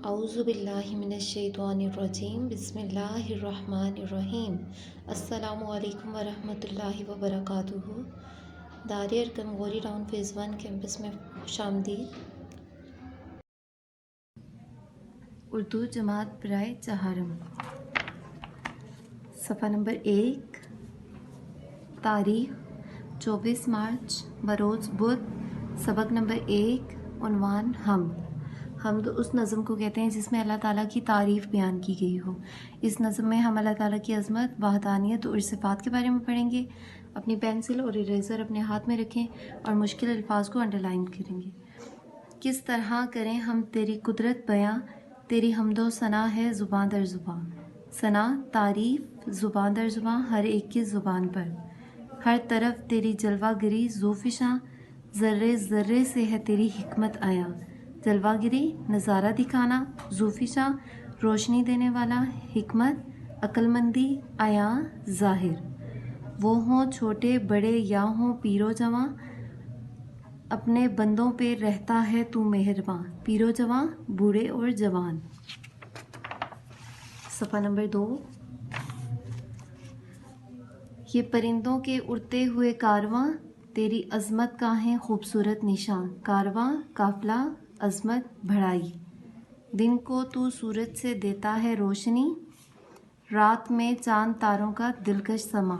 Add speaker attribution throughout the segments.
Speaker 1: اعوذ باللہ من الشیطان الرجیم بسم اللہ الرحمن الرحیم۔ السلام علیکم ورحمۃ اللہ وبرکاتہ۔ Dar Arqam Ghauri town phase 1 campus میں خوش آمدید۔ اردو جماعت برائے چہارم، صفحہ نمبر 1۔ تاریخ 24 مارچ بروز بدھ۔ سبق نمبر 1، عنوان حمد اس نظم کو کہتے ہیں جس میں اللہ تعالیٰ کی تعریف بیان کی گئی ہو۔ اس نظم میں ہم اللہ تعالیٰ کی عظمت، وحدانیت اور صفات کے بارے میں پڑھیں گے۔ اپنی پینسل اور اریزر اپنے ہاتھ میں رکھیں اور مشکل الفاظ کو انڈر لائن کریں گے۔ کس طرح کریں ہم تیری قدرت بیاں، تیری حمد و ثنا ہے زباں در زباں۔ ثنا تعریف زباں در زباں ہر ایک کی زبان پر۔ ہر طرف تیری جلوہ گری ذوفشاں، ذرے ذرے سے ہے تیری حکمت عیاں۔ جلوہ گری نظارہ دکھانا، ذوفشاں روشنی دینے والا، حکمت عقل مندی، عیاں ظاہر۔ وہ ہوں چھوٹے بڑے یا ہوں پیر و جواں، اپنے بندوں پہ رہتا ہے تو مہرباں۔ پیر و جواں بوڑھے اور جوان۔ صفحہ نمبر 2۔ یہ پرندوں کے اڑتے ہوئے کارواں، تیری عظمت کا ہے خوبصورت نشاں۔ کارواں قافلہ، عظمت بڑائی۔ دن کو تو سورج سے دیتا ہے روشنی، رات میں چاند تاروں کا دلکش سما۔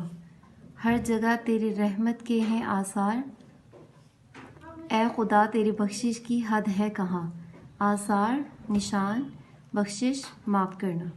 Speaker 1: ہر جگہ تیری رحمت کے ہیں آثار، اے خدا تیری بخشش کی حد ہے کہاں۔ آثار نشان، بخشش معاف کرنا۔